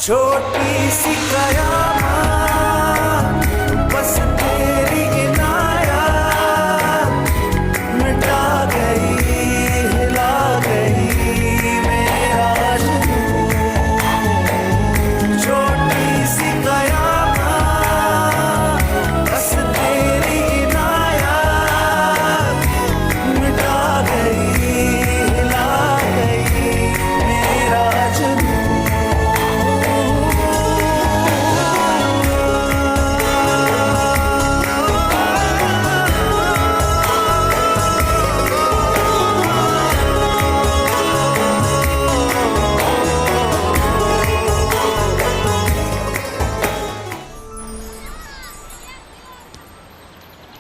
छोटी सी कयामत बस तेरी इनायत मिटा गई, हिला गई मेरा जुनून। छोटी सी कयामत बस तेरी इनायत मिटा गई, हिला गई मेरा जुनून।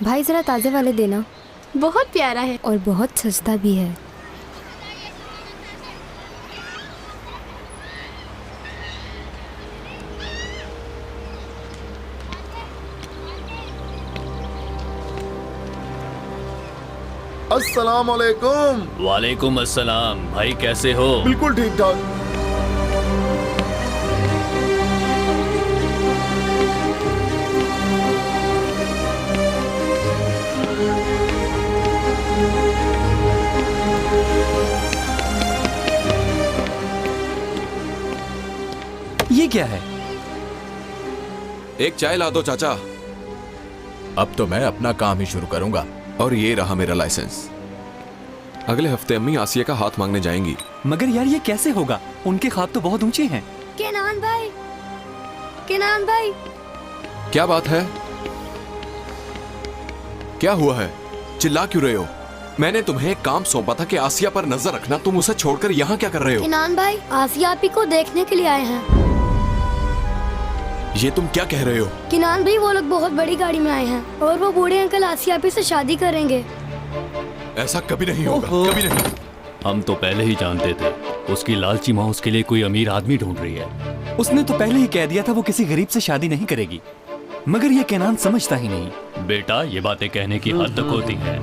भाई जरा ताज़े वाले देना। बहुत प्यारा है और बहुत सस्ता भी है। अस्सलाम वालेकुम। वालेकुम अस्सलाम। भाई कैसे हो? बिल्कुल ठीक ठाक। ये क्या है? एक चाय ला दो चाचा। अब तो मैं अपना काम ही शुरू करूंगा। और ये रहा मेरा लाइसेंस। अगले हफ्ते अम्मी आसिया का हाथ मांगने जाएंगी। मगर यार ये कैसे होगा? उनके ख्वाब तो बहुत ऊंचे हैं। केनान भाई, केनान भाई। क्या बात है? क्या हुआ है? चिल्ला क्यों रहे हो? मैंने तुम्हें एक काम सौंपा था कि आसिया पर नजर रखना। तुम उसे छोड़कर यहाँ क्या कर रहे हो? केनान भाई, आसिया आपी को देखने के लिए आए हैं। ये तुम क्या कह रहे हो? किनान भाई, वो लोग बहुत बड़ी गाड़ी में आए हैं और वो बूढ़े अंकल आसिया आपी से शादी करेंगे। ऐसा कभी नहीं होगा, कभी नहीं। हम तो पहले ही जानते थे उसकी लालची माँ उसके लिए कोई अमीर आदमी ढूंढ रही है। उसने तो पहले ही कह दिया था वो किसी गरीब से शादी नहीं करेगी। मगर ये केनान समझता ही नहीं। बेटा ये बातें कहने की हद तक होती है।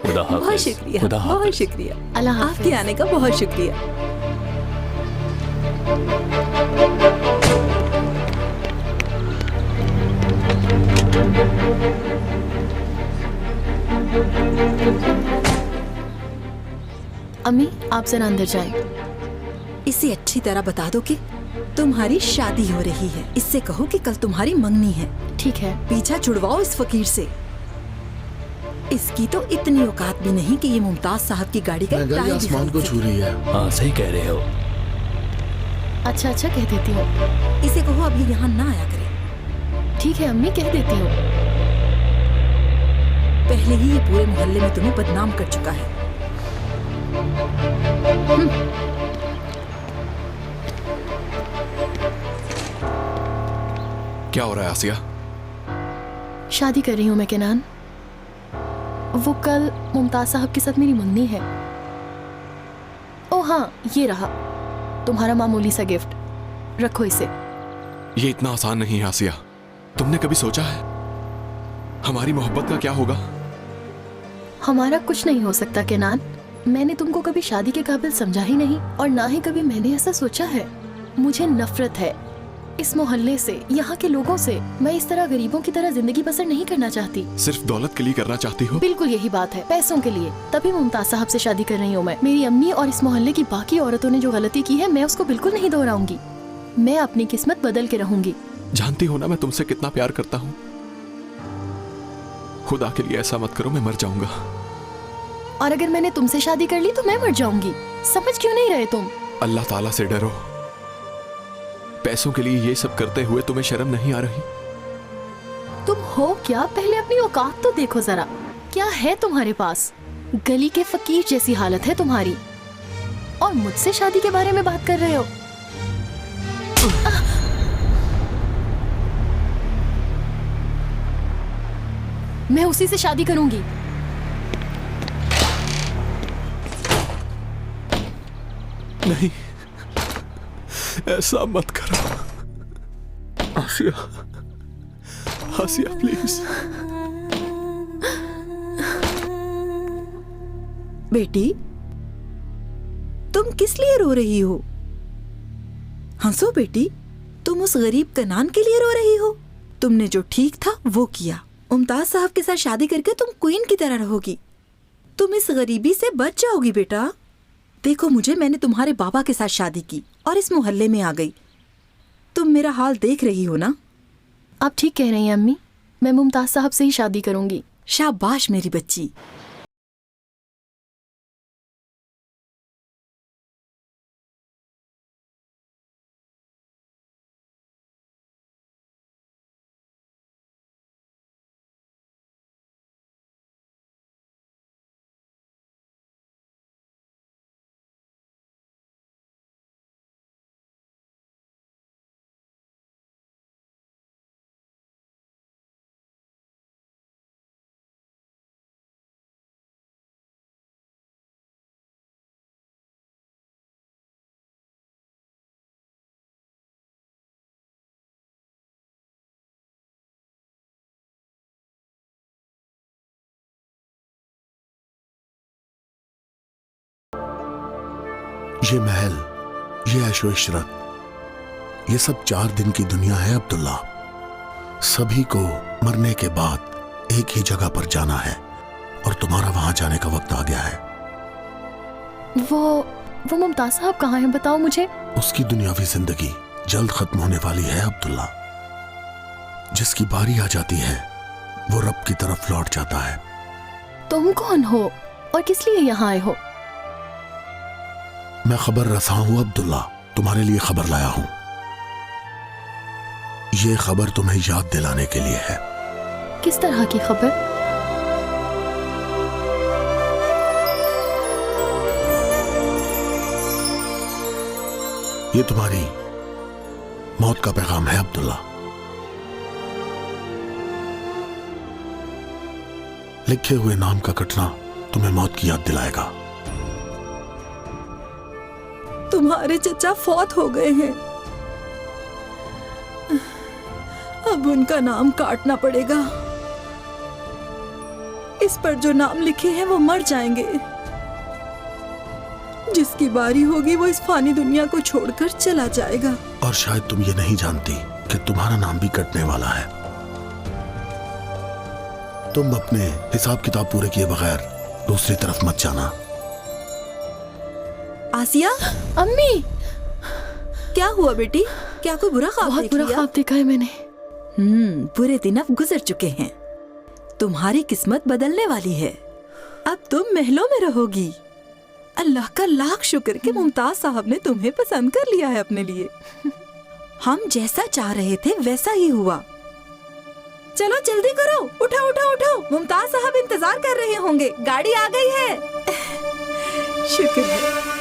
खुदा हाफिज। बहुत शुक्रिया, खुदा बहुत हाफिज। शुक्रिया। अल्लाह आपके हाफिज। आने का बहुत शुक्रिया। अम्मी आप जरा अंदर जाएं। इसे अच्छी तरह बता दो कि तुम्हारी शादी हो रही है। इससे कहो कि कल तुम्हारी मंगनी है। ठीक है। पीछा छुड़वाओ इस फकीर से। इसकी तो इतनी औकात भी नहीं कि ये मुमताज साहब की गाड़ी का महंगाई टायर आसमान को दिखा छू रही है। हाँ सही कह रहे हो। अच्छा अच्छा कह देती हूँ। सके। इसे कहो अब ये यहाँ ना आया करे। ठीक है अम्मी, कह देती हूँ। पहले ही ये पूरे मोहल्ले में तुम्हें बदनाम कर चुका है। क्या हो रहा है आसिया? शादी कर रही हूँ मैं केनान। वो कल मुमताज साहब के साथ मेरी मंगनी है। ओ हाँ, ये रहा तुम्हारा मामूली सा गिफ्ट। रखो इसे। ये इतना आसान नहीं है आसिया। तुमने कभी सोचा है हमारी मोहब्बत का क्या होगा? हमारा कुछ नहीं हो सकता केनान। मैंने तुमको कभी शादी के काबिल समझा ही नहीं और ना ही कभी मैंने ऐसा सोचा है। मुझे नफरत है इस मोहल्ले से, यहाँ के लोगों से। मैं इस तरह गरीबों की तरह जिंदगी बसर नहीं करना चाहती। सिर्फ दौलत के लिए करना चाहती हो? बिल्कुल यही बात है, पैसों के लिए। तभी मुमताज साहब से शादी कर रही हूँ मैं। मेरी अम्मी और इस मोहल्ले की बाकी औरतों ने जो गलती की है मैं उसको बिल्कुल नहीं दोहराऊंगी। मैं अपनी किस्मत बदल के रहूंगी। जानती हो ना मैं तुमसे कितना प्यार करता हूँ। खुदा के लिए ऐसा मत करो, मैं मर जाऊंगा। और अगर मैंने तुमसे शादी कर ली तो मैं मर जाऊंगी। समझ क्यों नहीं रहे तुम? अल्लाह ताला से डरो। पैसों के लिए ये सब करते हुए तुम्हें शर्म नहीं आ रही? तुम हो क्या? पहले अपनी औकात तो देखो जरा। क्या है तुम्हारे पास? गली के फकीर जैसी हालत है तुम्हारी और मुझसे शादी के बारे में बात कर रहे हो। मैं उसी से शादी करूंगी। नहीं, ऐसा मत करो आसिया। आसिया प्लीज। बेटी तुम किस लिए रो रही हो? हंसो बेटी, तुम उस गरीब कनान के लिए रो रही हो? तुमने जो ठीक था वो किया। मुमताज साहब के साथ शादी करके तुम क्वीन की तरह रहोगी। तुम इस गरीबी से बच जाओगी बेटा। देखो मुझे, मैंने तुम्हारे बाबा के साथ शादी की और इस मोहल्ले में आ गई। तुम मेरा हाल देख रही हो ना। आप ठीक कह रही हैं अम्मी, मैं मुमताज साहब से ही शादी करूंगी। शाबाश मेरी बच्ची। ये महल, ये ऐशो इशरत, ये सब 4 दिन की दुनिया है अब्दुल्ला। सभी को मरने के बाद एक ही जगह पर जाना है और तुम्हारा वहां जाने का वक्त आ गया है। वो मुमताज साहब कहाँ हैं, बताओ मुझे। उसकी दुनियावी जिंदगी जल्द खत्म होने वाली है अब्दुल्ला। जिसकी बारी आ जाती है वो रब की तरफ लौट जाता है। तुम कौन हो और किस लिए यहाँ आए हो? मैं खबर रसा हूं अब्दुल्ला, तुम्हारे लिए खबर लाया हूं। ये खबर तुम्हें याद दिलाने के लिए है। किस तरह की खबर? ये तुम्हारी मौत का पैगाम है अब्दुल्ला। लिखे हुए नाम का कटना तुम्हें मौत की याद दिलाएगा। तुम्हारे चचा फौत हो गए हैं। अब उनका नाम काटना पड़ेगा। इस पर जो नाम लिखे हैं वो मर जाएंगे। जिसकी बारी होगी वो इस फानी दुनिया को छोड़कर चला जाएगा। और शायद तुम ये नहीं जानती कि तुम्हारा नाम भी कटने वाला है। तुम अपने हिसाब किताब पूरे किए बगैर दूसरी तरफ मत जाना। आसिया, अम्मी, क्या हुआ बेटी? क्या कोई बुरा ख्वाब बहुत देख बुरा लिया? ख्वाब देखा है मैंने। बुरे दिन अब गुजर चुके हैं। तुम्हारी किस्मत बदलने वाली है। अब तुम महलों में रहोगी। अल्लाह का लाख शुक्र कि मुमताज साहब ने तुम्हें पसंद कर लिया है अपने लिए। हम जैसा चाह रहे थे वैसा ही हुआ। चलो जल्दी करो, उठो उठो उठो, मुमताज साहब इंतजार कर रहे होंगे। गाड़ी आ गई है। शुक्र है।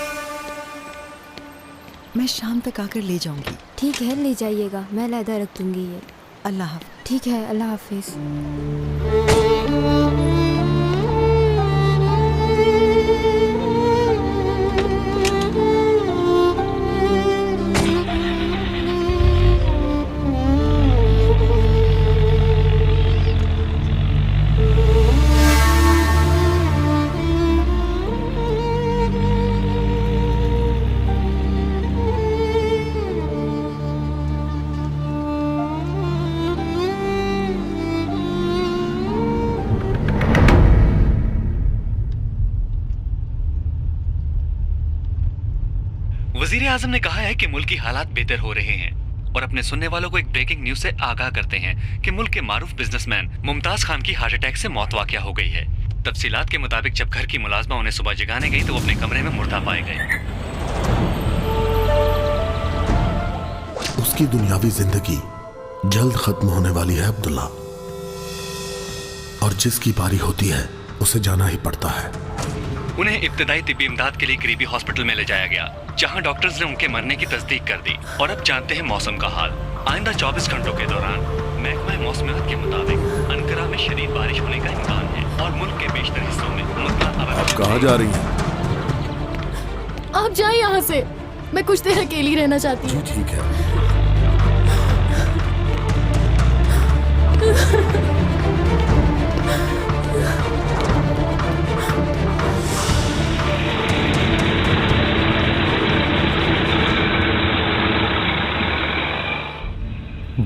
मैं शाम तक आकर ले जाऊंगी। ठीक है, ले जाइएगा, मैं लहदा रख दूंगी ये। अल्लाह हाफ़िज़। ठीक है, अल्लाह हाफिज। वजीर आजम ने कहा है कि मुल्क की हालात बेहतर हो रहे हैं और अपने सुनने वालों को एक ब्रेकिंग न्यूज से आगाह करते हैं कि मुल्क के मारूफ बिजनेसमैन मुमताज खान की हार्ट अटैक से मौत वाक़या हो गई है। तफसीलात के मुताबिक जब घर की मुलाजमा उन्हें सुबह जगाने गई तो वो अपने कमरे में मुर्दा पाए गए। उसकी दुनियावी जिंदगी जल्द खत्म होने वाली है अब्दुल्ला, और जिसकी बारी होती है उसे जाना ही पड़ता है। उन्हें इब्तदाई तिब्बी इमदाद के लिए करीबी हॉस्पिटल में ले जाया गया, जहां डॉक्टर्स ने उनके मरने की तस्दीक कर दी। और अब जानते हैं मौसम का हाल। आइंदा 24 घंटों के दौरान महकमा मौसमियात के मुताबिक अनकरा में शदीद बारिश होने का इम्कान है और मुल्क के बेशतर हिस्सों में आप कहाँ जा रही हैं? आप जाए यहाँ से, मैं कुछ देर अकेली रहना चाहती हूँ। ठीक है।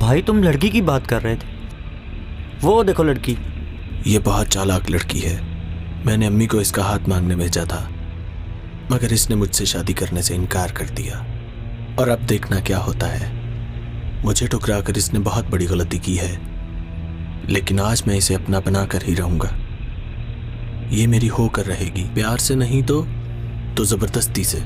भाई तुम लड़की की बात कर रहे थे, वो देखो लड़की। ये बहुत चालाक लड़की है। मैंने अम्मी को इसका हाथ मांगने भेजा था, मगर इसने मुझसे शादी करने से इनकार कर दिया। और अब देखना क्या होता है। मुझे ठुकरा कर इसने बहुत बड़ी गलती की है, लेकिन आज मैं इसे अपना बना कर ही रहूंगा। ये मेरी होकर रहेगी, प्यार से नहीं तो जबरदस्ती से।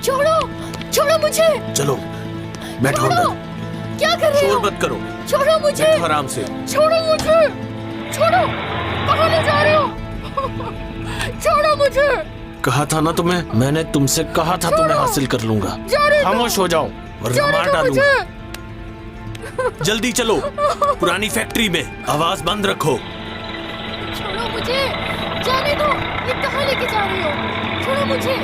छोड़ो, छोड़ो मुझे। चलो बैठो अंदर। क्या कर रहे हो? शोर मत करो। छोड़ो मुझे। बैठो आराम से। छोड़ो मुझे। छोड़ो। कहाँ ले जा रहे हो? छोड़ो मुझे। कहा था ना तुम्हें, मैंने तुमसे कहा था तुम्हें हासिल कर लूंगा। खामोश हो जाओ वरना मार डालूंगा। जल्दी चलो, पुरानी फैक्ट्री में। आवाज बंद रखो। छोड़ो मुझे, जाने दो। ये कहाँ लेके जा रहे हो? छोड़ो मुझे,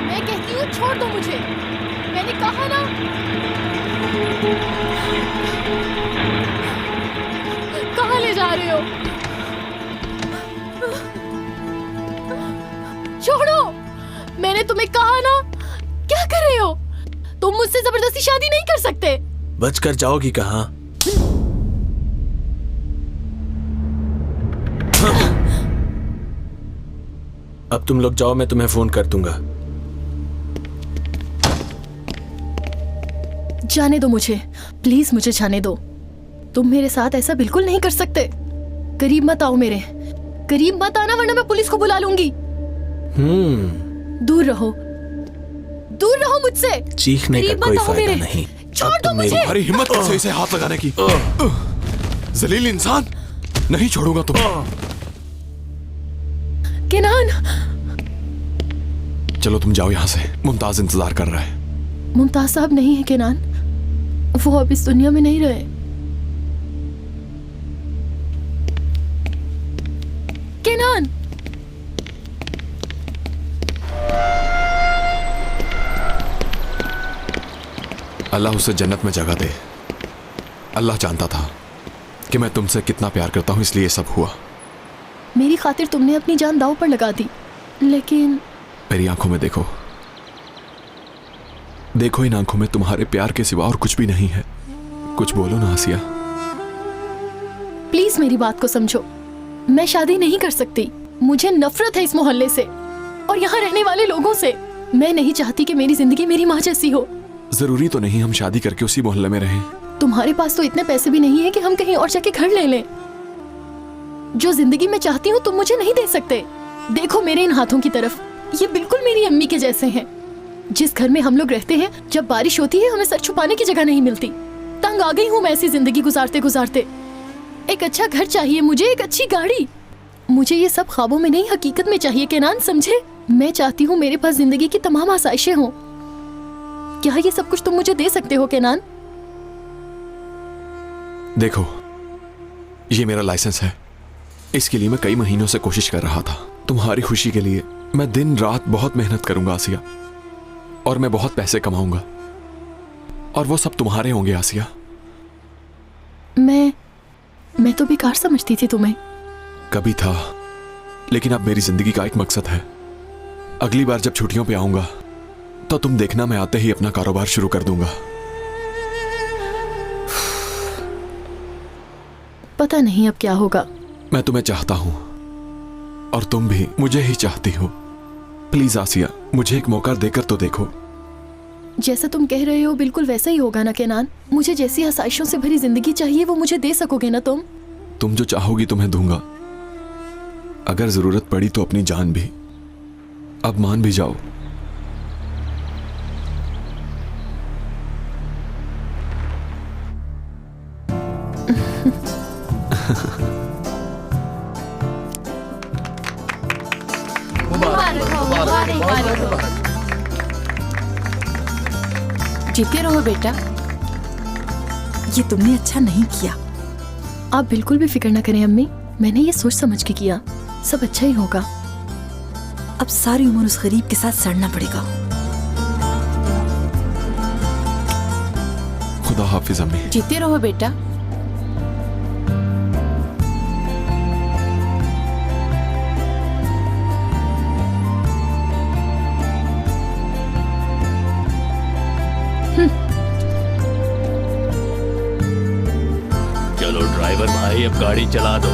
मैं कहती हूँ छोड़ दो मुझे, मैंने कहा ना। कहाँ ले जा रहे हो? छोड़ो, मैंने तुम्हें कहा ना। क्या कर रहे हो? तुम मुझसे जबरदस्ती शादी नहीं कर सकते। बचकर जाओगी कहाँ? अब तुम लोग जाओ, मैं तुम्हें फोन कर दूंगा। जाने दो मुझे, प्लीज मुझे जाने दो। तुम मेरे साथ ऐसा बिल्कुल नहीं कर सकते। करीब मत आओ, मेरे करीब मत आना, वरना मैं पुलिस को बुला लूंगी। दूर रहो, दूर रहो मुझसे। चीखने का कोई फायदा नहीं। छोड़ दो मुझे। तुम्हारी हिम्मत कैसे इसे हाथ लगाने की? जलील इंसान, नहीं छोड़ूंगा तुम्हें। केनान, चलो तुम जाओ यहाँ से, मुमताज इंतजार कर रहा है। मुमताज साहब नहीं है केनान, वो अब इस दुनिया में नहीं रहे। केनान, अल्लाह उसे जन्नत में जगह दे। अल्लाह जानता था कि मैं तुमसे कितना प्यार करता हूँ, इसलिए सब हुआ। मेरी खातिर तुमने अपनी जान दांव पर लगा दी, लेकिन मेरी आंखों में देखो, देखो इन आंखों में तुम्हारे प्यार के सिवा और कुछ भी नहीं है। कुछ बोलो ना आसिया। प्लीज मेरी बात को समझो। मैं शादी नहीं कर सकती। मुझे नफरत है इस मोहल्ले से और यहाँ रहने वाले लोगों से। मैं नहीं चाहती कि मेरी जिंदगी मेरी माँ जैसी हो। जरूरी तो नहीं हम शादी करके उसी मोहल्ले में रहें। तुम्हारे पास तो इतने पैसे भी नहीं है कि हम कहीं और जाके घर ले लें। जो जिंदगी मैं चाहती हूँ तुम मुझे नहीं दे सकते। देखो मेरे इन हाथों की तरफ, ये बिल्कुल मेरी अम्मी के जैसे हैं। जिस घर में हम लोग रहते हैं, जब बारिश होती है हमें सर छुपाने की जगह नहीं मिलती। तंग आ गई हूँ मैं ऐसी जिंदगी गुजारते गुजारते। एक अच्छा घर चाहिए मुझे, एक अच्छी गाड़ी। मुझे ये सब ख्वाबों में नहीं, हकीकत में चाहिए केनान, समझे? मैं चाहती हूँ मेरे पास जिंदगी की तमाम आसाइशें हों। क्या ये सब कुछ तुम मुझे दे सकते हो केनान? देखो, ये मेरा लाइसेंस है। इसके लिए मैं कई महीनों से कोशिश कर रहा था। तुम्हारी खुशी के लिए मैं दिन रात बहुत मेहनत करूंगा आसिया, और मैं बहुत पैसे कमाऊंगा, और वो सब तुम्हारे होंगे आसिया। मैं तो बेकार समझती थी तुम्हें। कभी था, लेकिन अब मेरी जिंदगी का एक मकसद है। अगली बार जब छुट्टियों पे आऊंगा तो तुम देखना, मैं आते ही अपना कारोबार शुरू कर दूंगा। पता नहीं अब क्या होगा। मैं तुम्हें चाहता हूं और तुम भी मुझे ही चाहती हो। प्लीज आसिया, मुझे एक मौका देकर तो देखो। जैसा तुम कह रहे हो बिल्कुल वैसा ही होगा ना केनान? मुझे जैसी आसाइशों से भरी जिंदगी चाहिए वो मुझे दे सकोगे ना तुम? तुम जो चाहोगी तुम्हें दूंगा। अगर जरूरत पड़ी तो अपनी जान भी। अब मान भी जाओ। जीते रहो बेटा, ये तुमने अच्छा नहीं किया। आप बिल्कुल भी फिक्र ना करें अम्मी, मैंने ये सोच समझ के किया, सब अच्छा ही होगा। अब सारी उम्र उस गरीब के साथ सड़ना पड़ेगा। खुदा हाफिज अम्मी। जीते रहो बेटा। चलो ड्राइवर भाई, अब गाड़ी चला दो।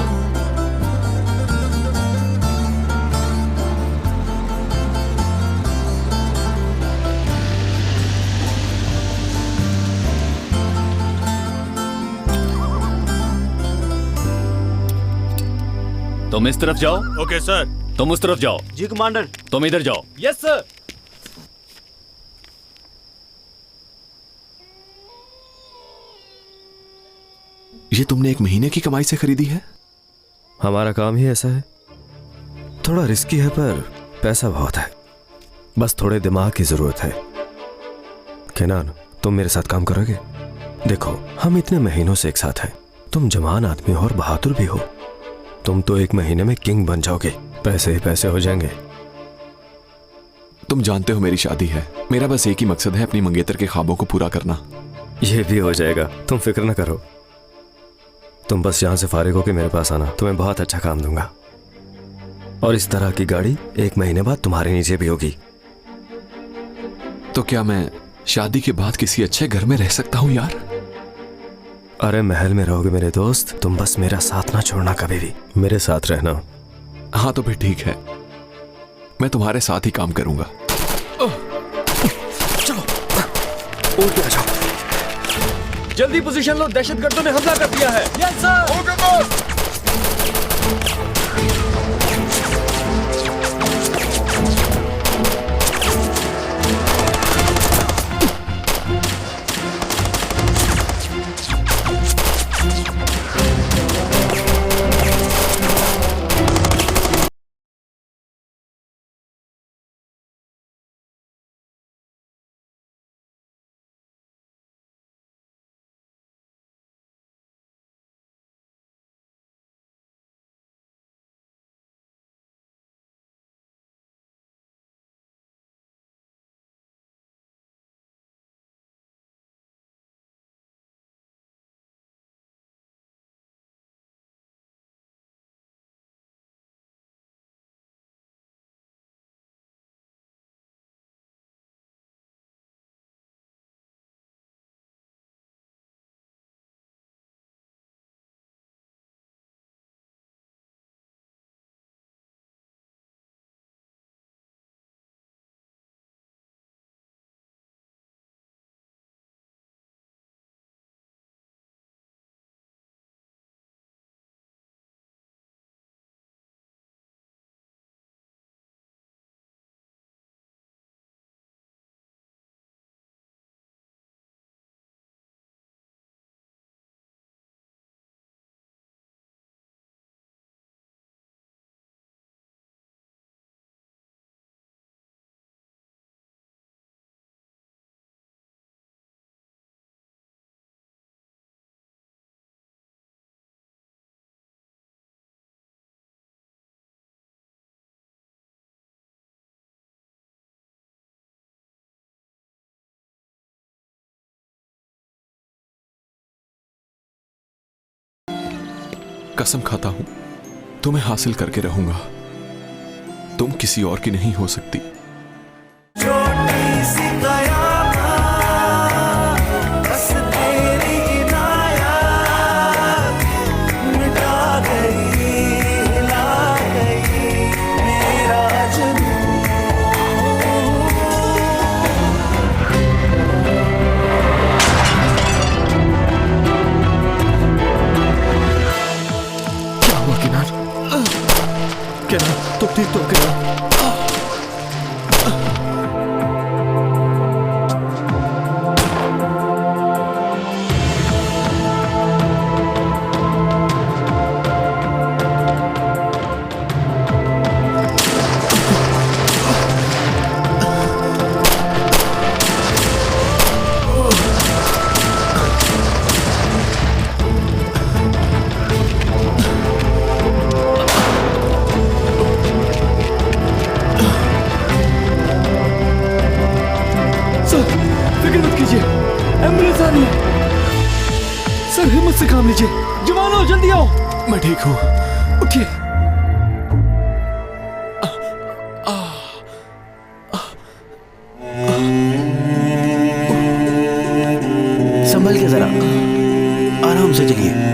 तुम इस तरफ जाओ। Okay sir. तुम उस तरफ जाओ। जी कमांडर। तुम इधर जाओ। Yes sir. ये तुमने 1 महीने की कमाई से खरीदी है? हमारा काम ही ऐसा है, थोड़ा रिस्की है पर पैसा बहुत है, बस थोड़े दिमाग की जरूरत है। केनान, तुम मेरे साथ काम करोगे? देखो, हम इतने महीनों से एक साथ हैं, तुम जवान आदमी हो और बहादुर भी हो, तुम तो 1 महीने में किंग बन जाओगे, पैसे ही पैसे हो जाएंगे। तुम जानते हो मेरी शादी है, मेरा बस एक ही मकसद है, अपनी मंगेतर के ख्वाबों को पूरा करना। ये भी हो जाएगा, तुम फिक्र ना करो। तुम बस यहां से फारिग होकर मेरे पास आना, तुम्हें बहुत अच्छा काम दूंगा। और इस तरह की गाड़ी 1 महीने बाद तुम्हारे नीचे भी होगी। तो क्या मैं शादी के बाद किसी अच्छे घर में रह सकता हूं यार? अरे महल में रहोगे मेरे दोस्त, तुम बस मेरा साथ ना छोड़ना, कभी भी मेरे साथ रहना। हाँ तो फिर ठीक है, मैं तुम्हारे साथ ही काम करूंगा। चलो उठ के आ जाओ। जल्दी पोजीशन लो, दहशतगर्दों ने हमला कर दिया है। Yes sir. Okay boss. कसम खाता हूं, तुम्हें हासिल करके रहूंगा। तुम किसी और की नहीं हो सकती। छोटी सी कयामत, बस तेरी इनायत मिटा गई, हिला गई मेरा जुनून। क्या हुआ किनार? किनार तुम ठीक तो हो किनार? पता नहीं। सर हिम्मत से काम लीजिए। जवानों जल्दी आओ। मैं ठीक हूँ। उठिए। संभल के जरा, आराम से चलिए।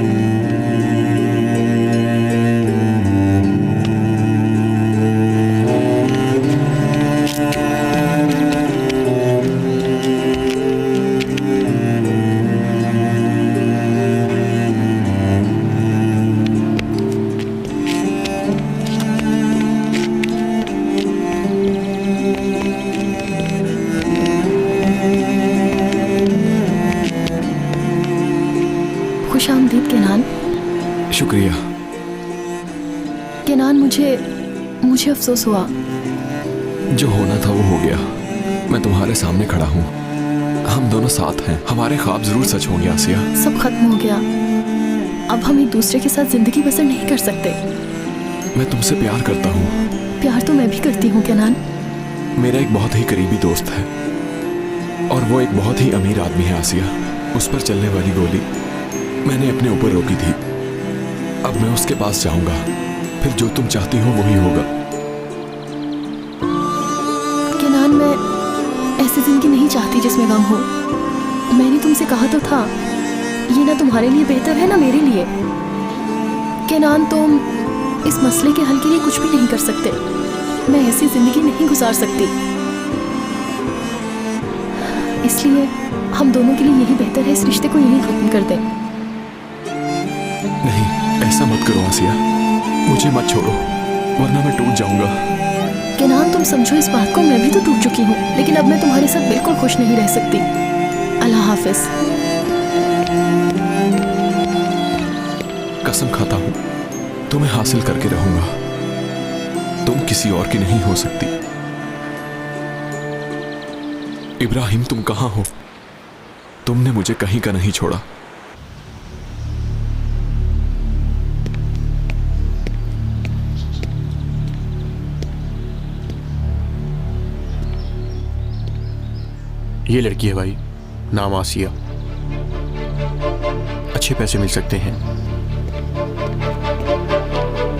खुश आमदीद केनान। शुक्रिया। केनान, मुझे अफसोस हुआ। जो होना था वो हो गया। मैं तुम्हारे सामने खड़ा हूँ। हम दोनों साथ हैं। हमारे ख्वाब जरूर सच होंगे आसिया। सब खत्म हो गया। अब हम एक दूसरे के साथ जिंदगी बसर नहीं कर सकते। मैं तुमसे प्यार करता हूँ। प्यार तो मैं भी करती हूँ केनान। मेरा एक बहुत ही करीबी दोस्त है और वो एक बहुत ही अमीर आदमी है आसिया। उस पर चलने वाली गोली मैंने अपने ऊपर रोकी थी। अब मैं उसके पास जाऊंगा, फिर जो तुम चाहती हो वही होगा। केनान, मैं ऐसी जिंदगी नहीं चाहती जिसमें गम हो। मैंने तुमसे कहा तो था, ये ना तुम्हारे लिए बेहतर है ना मेरे लिए। केनान, तुम इस मसले के हल के लिए कुछ भी नहीं कर सकते। मैं ऐसी जिंदगी नहीं गुजार सकती। इसलिए हम दोनों के लिए यही बेहतर है, इस रिश्ते को यही खत्म कर दें। नहीं, ऐसा मत करो आसिया। मुझे मत छोड़ो, वरना मैं टूट जाऊंगा। केनान, तुम समझो इस बात को, मैं भी तो टूट चुकी हूँ, लेकिन अब मैं तुम्हारे साथ बिल्कुल खुश नहीं रह सकती। अल्लाह हाफिज। कसम खाता हूँ तुम्हें हासिल करके रहूंगा। तुम किसी और की नहीं हो सकती। इब्राहिम, तुम कहाँ हो? तुमने मुझे कहीं का नहीं छोड़ा। ये लड़की है भाई, नाम आसिया। अच्छे पैसे मिल सकते हैं।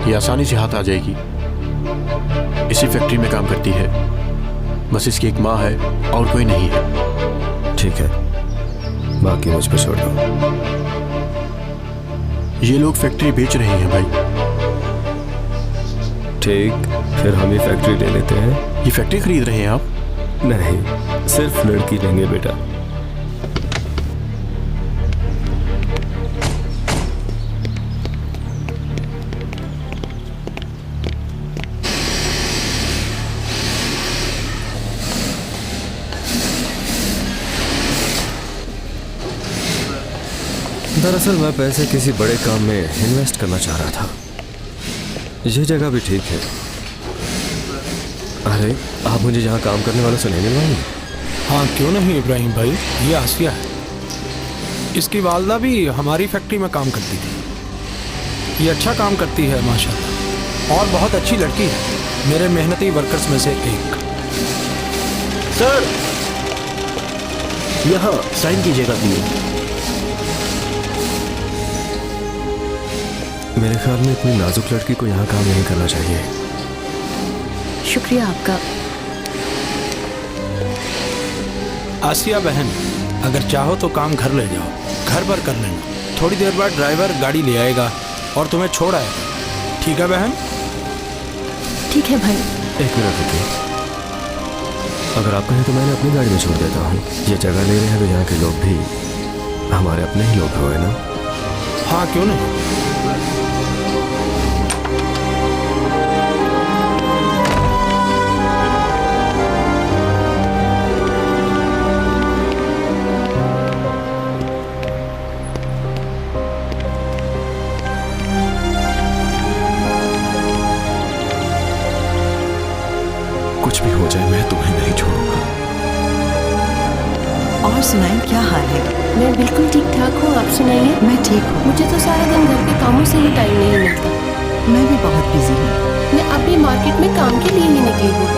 ये आसानी से हाथ आ जाएगी। इसी फैक्ट्री में काम करती है। बस इसकी एक माँ है और कोई नहीं है। ठीक है, बाकी मुझ पर छोड़ दो। ये लोग फैक्ट्री बेच रहे हैं भाई। ठीक, फिर हम ये फैक्ट्री ले लेते हैं। ये फैक्ट्री खरीद रहे हैं आप? नहीं, सिर्फ लड़की लेंगे बेटा। दरअसल मैं पैसे किसी बड़े काम में इन्वेस्ट करना चाह रहा था। ये जगह भी ठीक है। अरे, आप मुझे यहाँ काम करने वालों से नहीं मिलवाएंगे? हाँ, क्यों नहीं इब्राहिम भाई। ये आसिया है। इसकी वालदा भी हमारी फैक्ट्री में काम करती थी। ये अच्छा काम करती है माशाल्लाह, और बहुत अच्छी लड़की है। मेरे मेहनती वर्कर्स में से एक। सर, यहाँ साइन कीजिएगा प्लीज। मेरे ख्याल में इतनी नाजुक लड़की को यहाँ काम नहीं करना चाहिए। शुक्रिया आपका। आसिया बहन, अगर चाहो तो काम घर ले जाओ, घर पर कर लेना। थोड़ी देर बाद ड्राइवर गाड़ी ले आएगा और तुम्हें छोड़ आएगा। ठीक है बहन? ठीक है भाई। एक मिनट रुकिए। अगर आप कहें तो मैंने अपनी गाड़ी में छोड़ देता हूँ। ये जगह ले रहे हैं तो यहाँ के लोग भी हमारे अपने ही लोग हुए ना? हाँ, क्यों नहीं। कुछ भी हो जाए, मैं तुम्हें नहीं छोड़ूंगा। और सुनाई, क्या हाल है? मैं बिल्कुल ठीक ठाक हूँ, आप सुनाइए। मैं ठीक हूँ। मुझे तो सारा दिन घर के कामों से ही टाइम नहीं मिलता। मैं भी बहुत बिजी हूँ। मैं अभी मार्केट में काम के लिए ही निकली हूँ।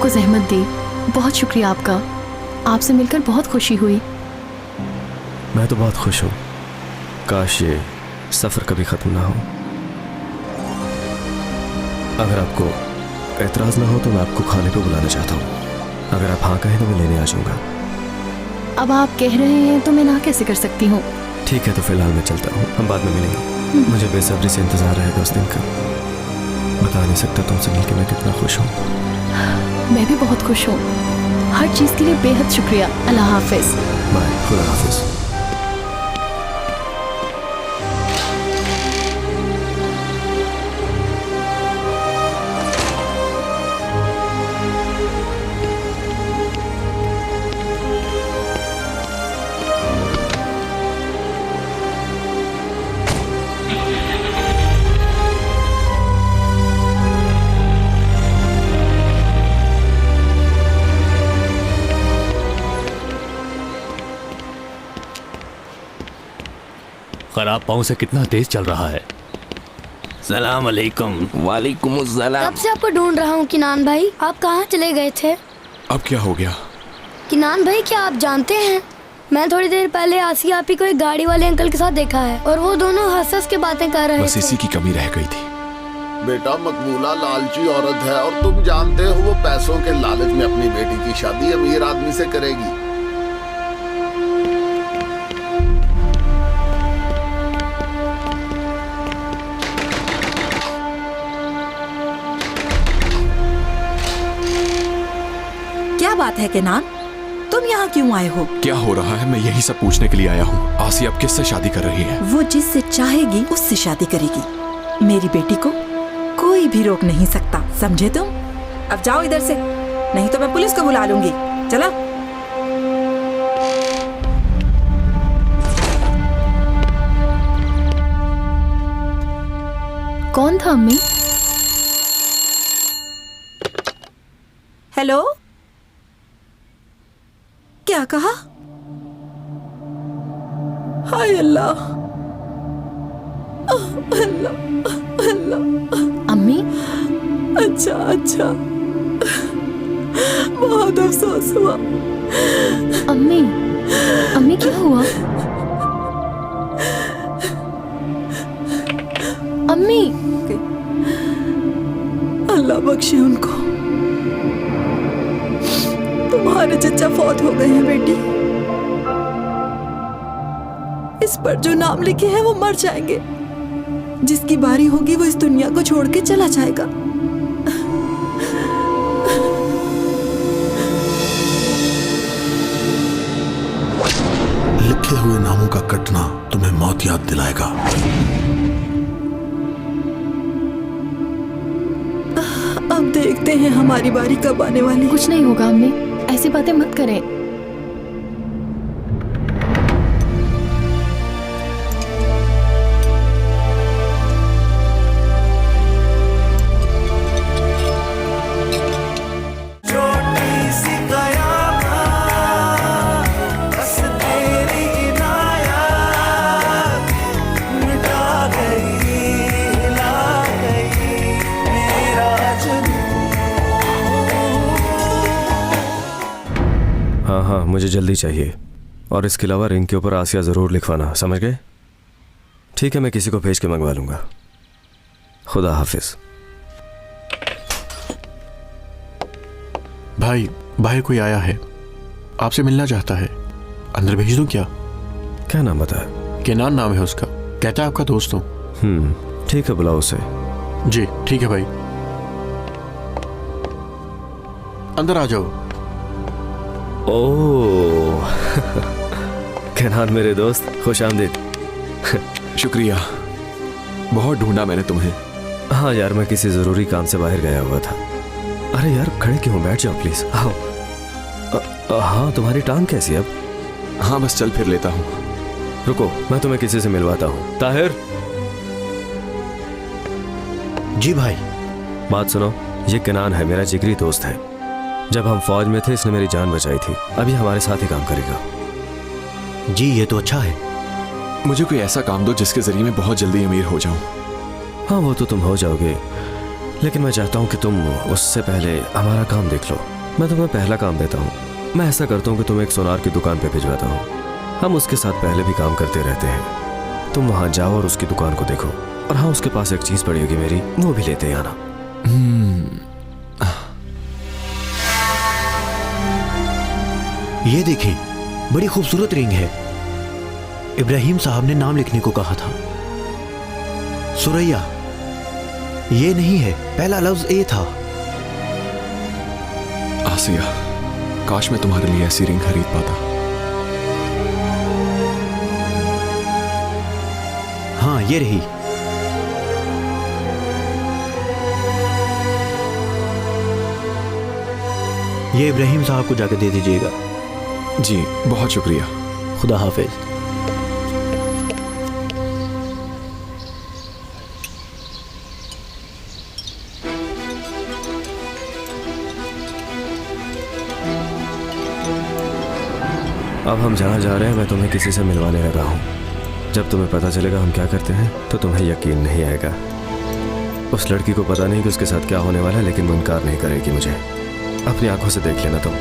आपको जहमत दी, बहुत शुक्रिया आपका। आपसे मिलकर बहुत खुशी हुई। मैं तो बहुत खुश हूँ। काश ये सफ़र कभी ख़त्म ना हो। अगर आपको एतराज़ ना हो तो मैं आपको खाने पे बुलाना चाहता हूँ। अगर आप हाँ कहें तो मैं लेने आ जाऊँगा। अब आप कह रहे हैं तो मैं ना कैसे कर सकती हूँ। ठीक है, तो फिलहाल मैं चलता हूँ, हम बाद में मिलेंगे। मुझे बेसब्री से इंतज़ार रहेगा उस दिन का। बता नहीं सकता तुमसे मिलकर मैं कितना खुश हूँ। मैं भी बहुत खुश हूँ। हर चीज़ के लिए बेहद शुक्रिया। अल्लाह हाफिज़। बाय, खुदा हाफिज़। खराब पाँव से कितना तेज चल रहा है। सलाम अलैकुम। वालेकुम अस्सलाम। कब से आपको ढूंढ रहा हूँ किनान भाई, आप कहाँ चले गए थे? अब क्या हो गया? किनान भाई, क्या आप जानते हैं, मैं थोड़ी देर पहले आसिया आपी को एक गाड़ी वाले अंकल के साथ देखा है और वो दोनों हंस के बातें कर रहे थे। बस इसी की कमी रह गई थी। बेटा, मकबूला लालची औरत है और तुम जानते हो वो पैसों के लालच में अपनी बेटी की शादी अमीर आदमी से करेगी। क्या बात है केनान, तुम यहाँ क्यों आए हो? क्या हो रहा है, मैं यही सब पूछने के लिए आया हूँ। आसिया अब किससे शादी कर रही है? वो जिससे चाहेगी उससे शादी करेगी। मेरी बेटी को कोई भी रोक नहीं सकता, समझे तुम? अब जाओ इधर से, नहीं तो मैं पुलिस को बुला लूंगी। चलो। कौन था अम्मी? हेलो, क्या कहा? हाय अल्लाह, अल्लाह अल्लाह। अम्मी? अच्छा अच्छा, बहुत अफसोस हुआ। अम्मी, अम्मी क्या हुआ? अम्मी? अल्लाह बख्शे उनको। तुम्हारे चचा फौत हो गए हैं बेटी। इस पर जो नाम लिखे हैं वो मर जाएंगे। जिसकी बारी होगी वो इस दुनिया को छोड़ के चला जाएगा। लिखे हुए नामों का कटना तुम्हें मौत याद दिलाएगा। अब देखते हैं हमारी बारी कब आने वाली। कुछ नहीं होगा अम्मी, ऐसी बातें मत करें। छोटी सी कयामत, बस तेरी इनायत मिटा गई, हिला गई मेरा जुनून। हाँ हाँ, मुझे जल्दी चाहिए। और इसके अलावा रिंग के ऊपर आसिया ज़रूर लिखवाना, समझ गए? ठीक है, मैं किसी को भेज के मंगवा लूँगा। खुदा हाफिज़। भाई कोई आया है, आपसे मिलना चाहता है। अंदर भेज दूं क्या? क्या नाम बताया? केनान नाम है उसका, कहता है आपका दोस्त हूँ। ठीक है, बुलाओ उसे। जी ठीक है भाई, अंदर आ जाओ। ओह केनान मेरे दोस्त, खुश आमदीद। शुक्रिया, बहुत ढूंढा मैंने तुम्हें। हाँ यार, मैं किसी ज़रूरी काम से बाहर गया हुआ था। अरे यार, खड़े क्यों, बैठ जाओ प्लीज़, आओ। हाँ, तुम्हारी टांग कैसी है अब? हाँ, बस चल फिर लेता हूँ। रुको, मैं तुम्हें किसी से मिलवाता हूँ। ताहिर। जी भाई। बात सुनो, ये केनान है, मेरा जिगरी दोस्त है। जब हम फौज में थे इसने मेरी जान बचाई थी। अभी हमारे साथ ही काम करेगा। जी ये तो अच्छा है। मुझे कोई ऐसा काम दो जिसके जरिए मैं बहुत जल्दी अमीर हो जाऊं। हाँ, वो तो तुम हो जाओगे, लेकिन मैं चाहता हूँ कि तुम उससे पहले हमारा काम देख लो। मैं तुम्हें पहला काम देता हूँ। मैं ऐसा करता हूँ कि तुम्हें एक सोनार की दुकान पे भिजवाता हूँ। हम उसके साथ पहले भी काम करते रहते हैं। तुम वहां जाओ और उसकी दुकान को देखो। और हाँ, उसके पास एक चीज पड़ी होगी मेरी, वो भी लेते आना। ये देखें, बड़ी खूबसूरत रिंग है। इब्राहिम साहब ने नाम लिखने को कहा था। सुरैया, ये नहीं है, पहला लफ्ज ए था। आसिया, काश मैं तुम्हारे लिए ऐसी रिंग खरीद पाता। हाँ, ये रही। ये इब्राहिम साहब को जाकर दे दीजिएगा। जी, बहुत शुक्रिया। खुदा हाफिज। अब हम जहाँ जा रहे हैं मैं तुम्हें किसी से मिलवाने लगा हूँ। जब तुम्हें पता चलेगा हम क्या करते हैं तो तुम्हें यकीन नहीं आएगा। उस लड़की को पता नहीं कि उसके साथ क्या होने वाला है, लेकिन वो इनकार नहीं करेगी मुझे। अपनी आंखों से देख लेना तुम।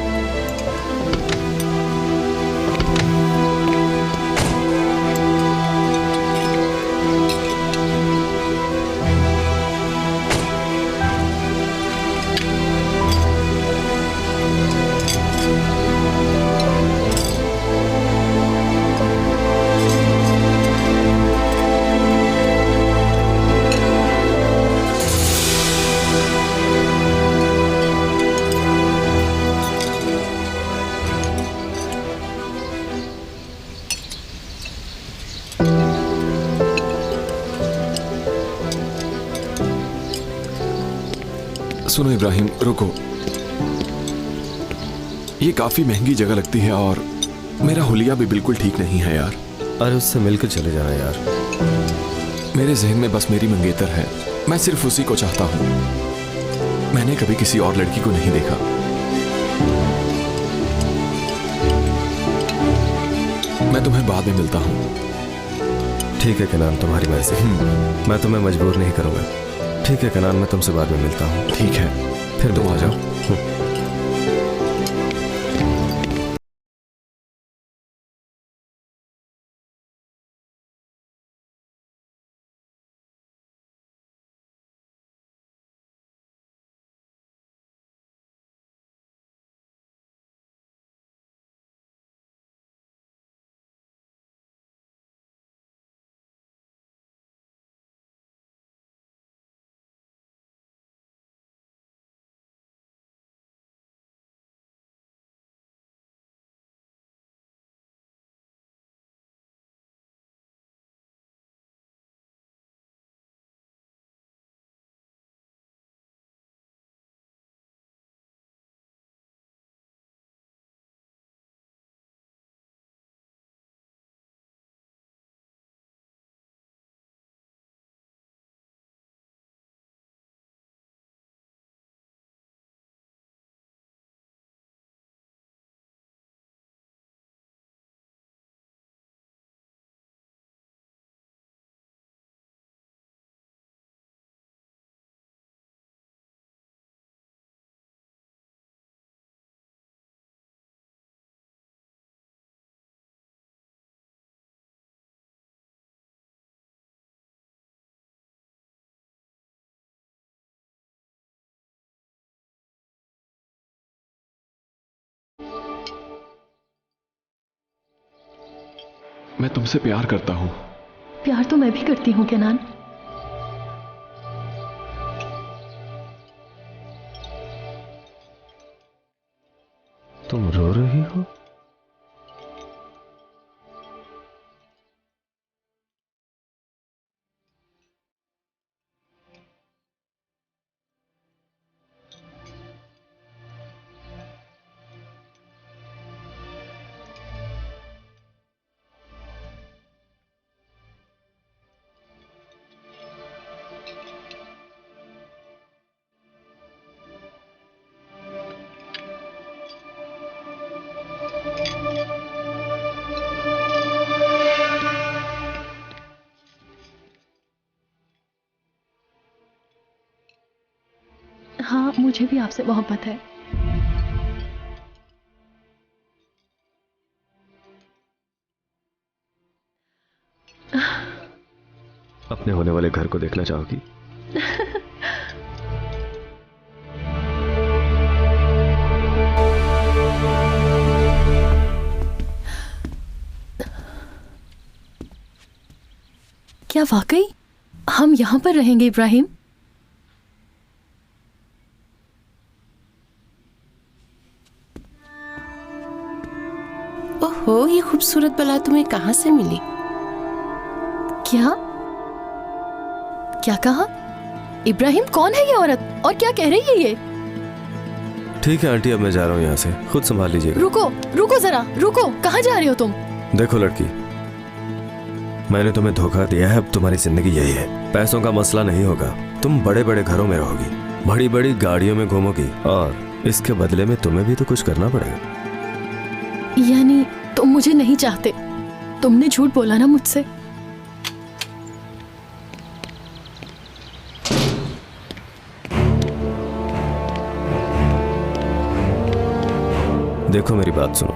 सुनो इब्राहिम, रुको। ये काफी महंगी जगह लगती है और मेरा हुलिया भी बिल्कुल ठीक नहीं है यार। अरे उससे मिलकर चले जाना यार। मेरे जहन में बस मेरी मंगेतर है। मैं सिर्फ उसी को चाहता हूं। मैंने कभी किसी और लड़की को नहीं देखा। मैं तुम्हें बाद में मिलता हूं। ठीक है कनान, तुम्हारी मर्जी। मैं तुम्हें मजबूर नहीं करूंगा। ठीक है कनान, मैं तुमसे बाद में मिलता हूँ। ठीक है, फिर तुम आ जाओ। मैं तुमसे प्यार करता हूं। प्यार तो मैं भी करती हूँ केनान। तुम रो रही हो? हाँ, मुझे भी आपसे मोहब्बत है। अपने होने वाले घर को देखना चाहोगी? क्या वाकई हम यहाँ पर रहेंगे इब्राहिम? ओहो, ये खूबसूरत बला तुम्हें कहाँ से मिली? क्या क्या कहा? इब्राहिम, कौन है ये औरत और क्या कह रही है ये? ठीक है आंटी, अब मैं जा रहा हूँ यहाँ से, खुद संभाल लीजिएगा। रुको रुको जरा, रुको, कहाँ जा रहे हो तुम? देखो लड़की, मैंने तुम्हें धोखा दिया है, अब तुम्हारी जिंदगी यही है। पैसों का मसला नहीं होगा, तुम बड़े बड़े घरों में रहोगी, बड़ी बड़ी गाड़ियों में घूमोगी, और इसके बदले में तुम्हें भी तो कुछ करना पड़ेगा। यानी तुम मुझे नहीं चाहते? तुमने झूठ बोला ना मुझसे? देखो मेरी बात सुनो,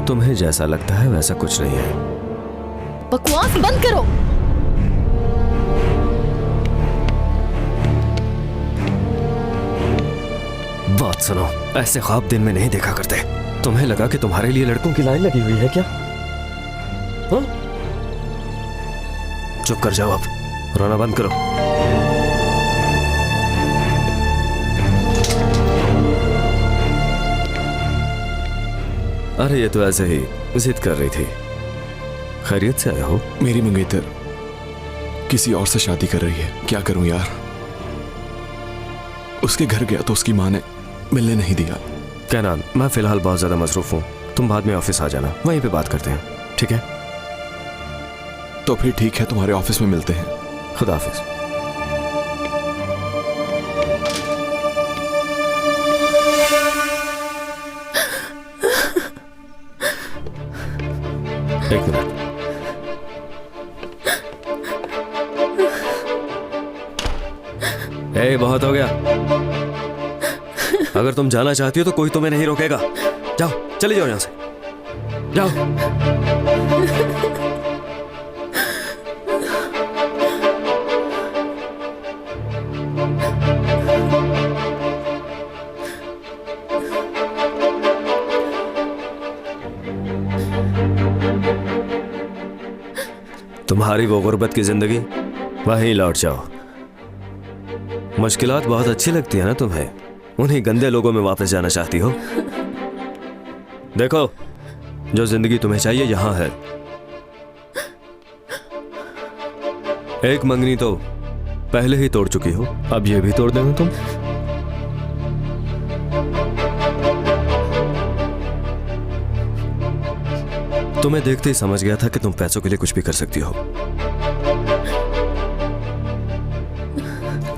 तुम्हें जैसा लगता है वैसा कुछ नहीं है। बकवास बंद करो। बात सुनो, ऐसे ख्वाब दिन में नहीं देखा करते। तुम्हें लगा कि तुम्हारे लिए लड़कों की लाइन लगी हुई है क्या? हाँ? चुप कर जाओ, अब रोना बंद करो। अरे ये तो ऐसे ही जिद कर रही थी। खैरियत से आए हो? मेरी मंगेतर किसी और से शादी कर रही है, क्या करूं यार। उसके घर गया तो उसकी माँ ने मिलने नहीं दिया। कैनान, मैं फिलहाल बहुत ज्यादा मसरूफ हूँ, तुम बाद में ऑफिस आ जाना, वहीं पे बात करते हैं, ठीक है? तो फिर ठीक है, तुम्हारे ऑफिस में मिलते हैं। खुदा हाफिज। एक मिनट, ए, बहुत हो गया। अगर तुम जाना चाहती हो तो कोई तुम्हें नहीं रोकेगा। जाओ, चले जाओ यहां से, जाओ। तुम्हारी वो गुर्बत की जिंदगी, वहीं लौट जाओ। मुश्किलात बहुत अच्छी लगती है ना तुम्हें, उन्हीं गंदे लोगों में वापस जाना चाहती हो। देखो, जो जिंदगी तुम्हें चाहिए यहां है। एक मंगनी तो पहले ही तोड़ चुकी हो, अब ये भी तोड़ देना तुम। तुम्हें देखते ही समझ गया था कि तुम पैसों के लिए कुछ भी कर सकती हो।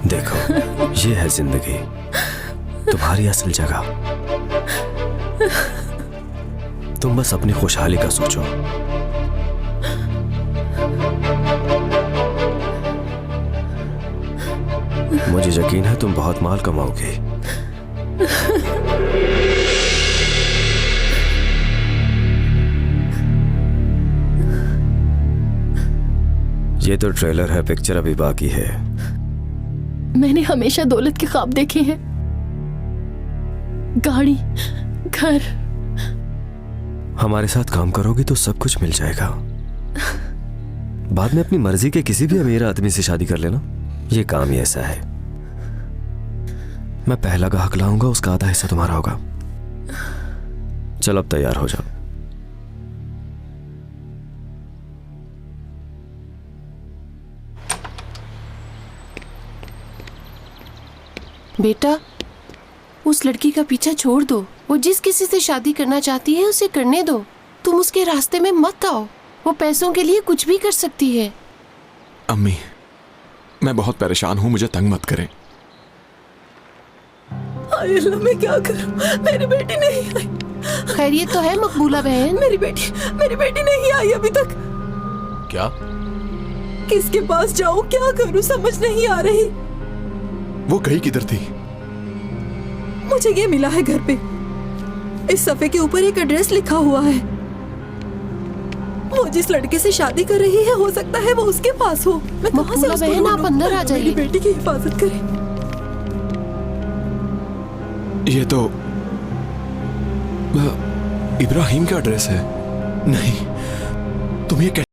देखो, ये है जिंदगी, तुम्हारी असल जगह। तुम बस अपनी खुशहाली का सोचो। मुझे यकीन है तुम बहुत माल कमाओगे। ये तो ट्रेलर है, पिक्चर अभी बाकी है। मैंने हमेशा दौलत के ख्वाब देखे हैं, गाड़ी, घर। हमारे साथ काम करोगी तो सब कुछ मिल जाएगा। बाद में अपनी मर्जी के किसी भी अमीर आदमी से शादी कर लेना। ये काम ही ऐसा है। मैं पहला ग्राहक लाऊंगा, उसका आधा हिस्सा तुम्हारा होगा। चल अब तैयार हो जाओ। बेटा, उस लड़की का पीछा छोड़ दो। वो जिस किसी से शादी करना चाहती है उसे करने दो। तुम उसके रास्ते में मत आओ। वो पैसों के लिए कुछ भी कर सकती है। अम्मी, मैं बहुत परेशान हूँ, मुझे तंग मत करें। हाय अल्लाह, मैं क्या करूं? मेरी बेटी नहीं आई। खैरियत तो है मकबूला बहन? मेरी बेटी नहीं आई अभी तक। क्या? किसके पास जाऊं, क्या करूं, समझ नहीं आ रही। वो गई किधर थी? मुझे ये मिला है घर पे। इस सफे के ऊपर एक एड्रेस लिखा हुआ है। वो जिस लड़के से शादी कर रही है हो सकता है वो उसके पास हो। मैं कहाँ से उसको बहन, आप ढूंढूं? अंदर आ जाइए। मेरी बेटी की हिफाजत करें। ये तो इब्राहिम का एड्रेस है। नहीं, तुम ये कैसे?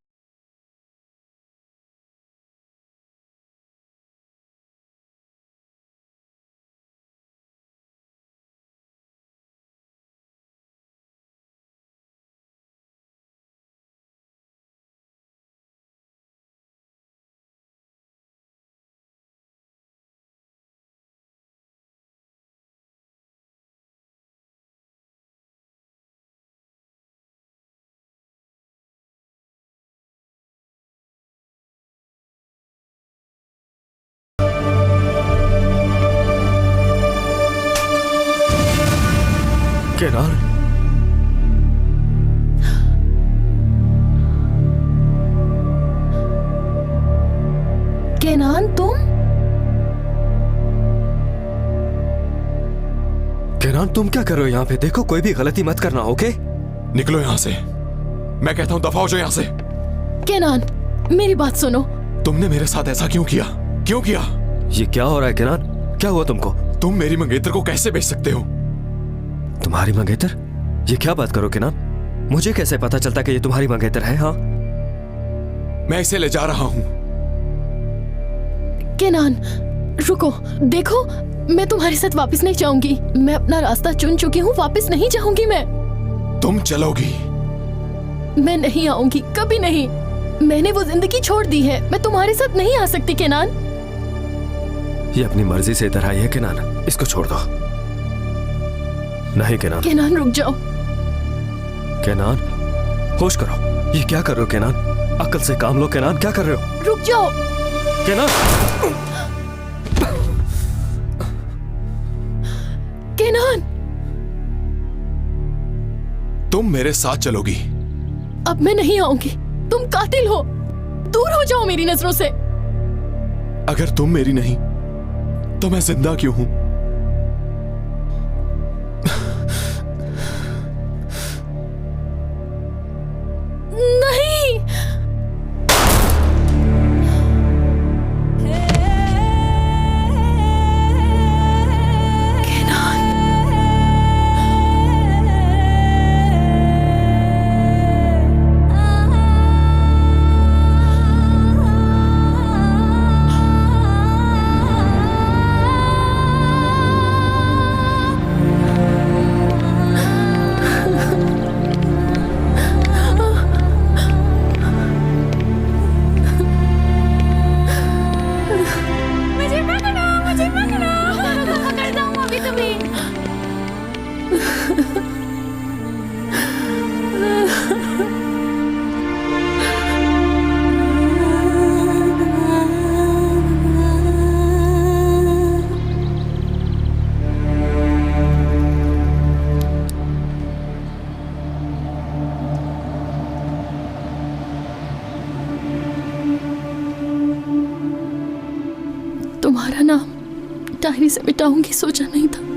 केनान, केनान तुम? केनान तुम क्या कर रहे हो यहाँ पे? देखो कोई भी गलती मत करना, ओके? निकलो यहाँ से, मैं कहता हूँ दफा हो जाओ यहाँ से। केनान मेरी बात सुनो। तुमने मेरे साथ ऐसा क्यों किया? क्यों किया? ये क्या हो रहा है केनान? क्या हुआ तुमको? तुम मेरी मंगेतर को कैसे बेच सकते हो? तुम्हारी मंगेतर? ये क्या बात करो केनान? मुझे कैसे पता चलता कि ये तुम्हारी मंगेतर है? हाँ, मैं इसे ले जा रहा हूँ। केनान रुको, देखो मैं तुम्हारे साथ वापस नहीं जाऊंगी। मैं अपना रास्ता चुन चुकी हूँ, वापस नहीं जाऊंगी मैं। तुम चलोगी? मैं नहीं आऊंगी, कभी नहीं। मैंने वो जिंदगी छोड़ दी है, मैं तुम्हारे साथ नहीं आ सकती केनान। ये अपनी मर्जी से इधर आई है केनान, इसको छोड़ दो। नहीं केनान। केनान रुक जाओ। केनान होश करो, ये क्या कर रहे हो केनान? अक्ल से काम लो केनान, क्या कर रहे हो? रुक जाओ केनान। केनान तुम मेरे साथ चलोगी? अब मैं नहीं आऊंगी, तुम कातिल हो, दूर हो जाओ मेरी नजरों से। अगर तुम मेरी नहीं तो मैं जिंदा क्यों हूं? नहीं। तुम्हारा नाम डायरी से मिटाऊंगी सोचा नहीं था।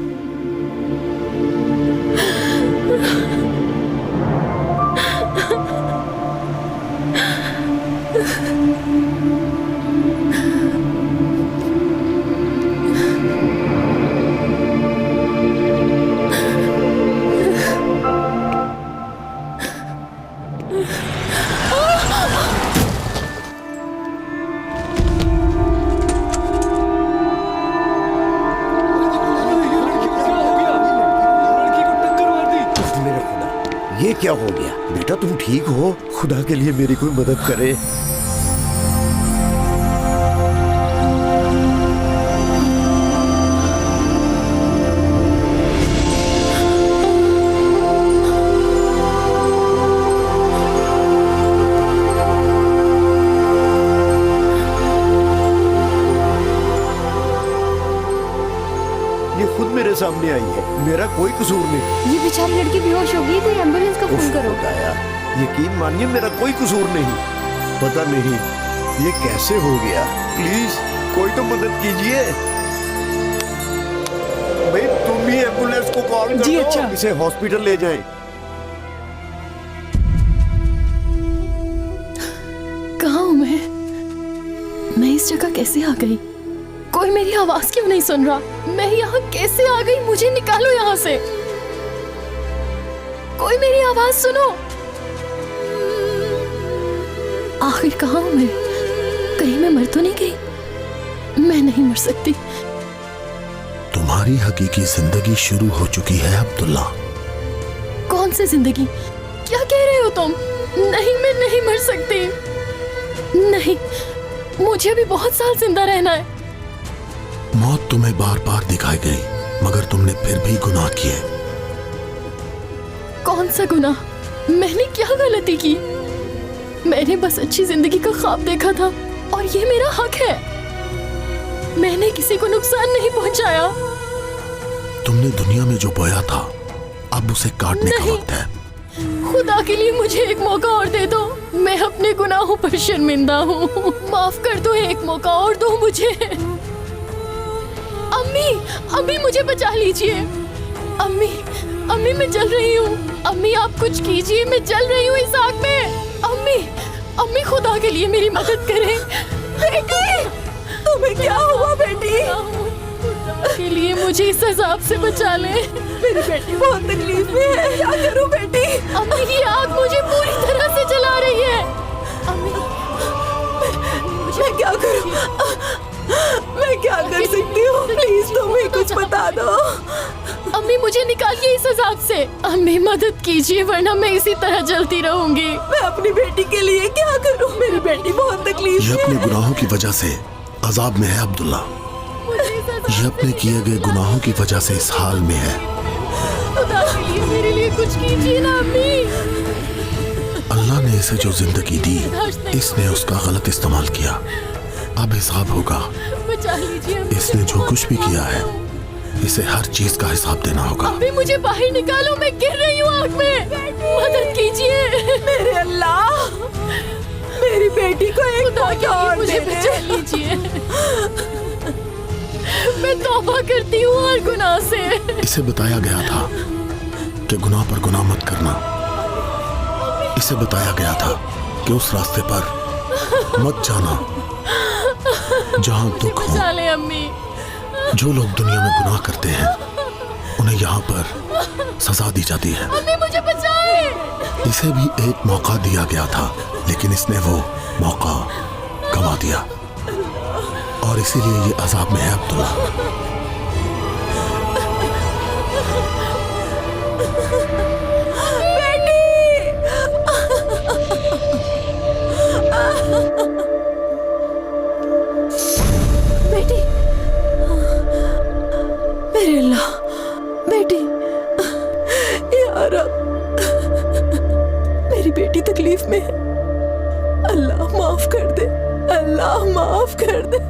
ये क्या हो गया? बेटा तुम ठीक हो? खुदा के लिए मेरी कोई मदद करे। ये खुद मेरे सामने आई है, मेरा कोई कसूर नहीं। ये बेचारी लड़की बेहोश हो गई, कोई एम्बुलेंस का फोन करो। बताया, यकीन मानिए मेरा कोई कसूर नहीं। पता नहीं ये कैसे हो गया। प्लीज कोई तो मदद कीजिए। भाई तुम ही एम्बुलेंस को कॉल कर दो, इसे हॉस्पिटल ले जाएं। जगह कैसे आ गई? कोई मेरी आवाज क्यों नहीं सुन रहा? मैं यहाँ कैसे आ गई? मुझे निकालो यहाँ से। कोई मेरी आवाज सुनो। आखिर कहाँ हूँ मैं? कहीं मैं मर तो नहीं गई? मैं नहीं मर सकती। तुम्हारी हकीकी जिंदगी शुरू हो चुकी है अब्दुल्ला। कौन सी जिंदगी? क्या कह रहे हो तुम? नहीं, मैं नहीं मर सकती। नहीं, मुझे अभी बहुत साल जिंदा रहना है। मौत तुम्हें बार बार दिखाई गई, मगर तुमने फिर भी गुनाह किए। कौन सा गुनाह? मैंने क्या गलती की? मैंने बस अच्छी जिंदगी का ख्वाब देखा था और ये मेरा हक है। मैंने किसी को नुकसान नहीं पहुंचाया। तुमने दुनिया में जो बोया था, अब उसे काटने का वक्त है। खुदा के लिए मुझे एक मौका और दे दो। मैं अपने गुनाहों पर शर्मिंदा हूँ। माफ कर दो, एक मौका और दो मुझे। अम्मी, अम्मी मुझे बचा लीजिए। अम्मी, अम्मी मैं जल रही हूँ। अम्मी आप कुछ कीजिए, मैं जल रही हूँ इस आग में। अम्मी, अम्मी खुदा के लिए मेरी मदद करें। बेटी, तुम्हें क्या हुआ बेटी? के लिए मुझे इस अजाब से बचा ले। मेरी बेटी बहुत तकलीफ में है, क्या करूं बेटी? अम्मी ये आग मुझे पूरी तरह से जला रही है। अम्मी, मैं क्या करूं? मैं क्या कर सकती हूँ? प्लीज तुम ही कुछ बता दो। अम्मी मुझे निकालिए इस अजाब से। अम्मी मदद कीजिए, वरना मैं इसी तरह जलती रहूंगी। मैं अपनी बेटी के लिए क्या करूं? मेरी बेटी बहुत तकलीफ में है। ये अपने गुनाहों की वजह से अजाब में है अब्दुल्ला। ये अपने किए गए गुनाहों की वजह से इस हाल में है। खुदा के लिए मेरे लिए कुछ कीजिए ना अम्मी। अल्लाह ने इसे जो जिंदगी दी, इसने उसका गलत इस्तेमाल किया। अब हिसाब होगा। बचा लीजिए अम्मी। इसने जो कुछ भी किया है, इसे हर चीज का हिसाब देना होगा। अम्मी मुझे बाहर निकालो, मैं गिर रही हूँ आग में। मदद कीजिए। मेरे अल्लाह, मेरी बेटी को एक मौका और मुझे बचा लीजिए। मैं तौबा करती हूँ हर गुनाह से। इसे बताया गया था कि गुनाह पर गुनाह मत करना। इसे बताया गया था कि उस रास्ते पर मत जाना जहाँ दुख हो। बचा ले अम्मी। जो लोग दुनिया में गुनाह करते हैं, उन्हें यहाँ पर सजा दी जाती है। अम्मी मुझे बचाए। इसे भी एक मौका दिया गया था, लेकिन इसने वो मौका गंवा दिया और इसीलिए ये अजाब में है अब्दुल्ला। बेटी, मेरे अल्लाह, बेटी, या रब, मेरी बेटी तकलीफ में है। अल्लाह माफ कर दे, अल्लाह माफ कर दे।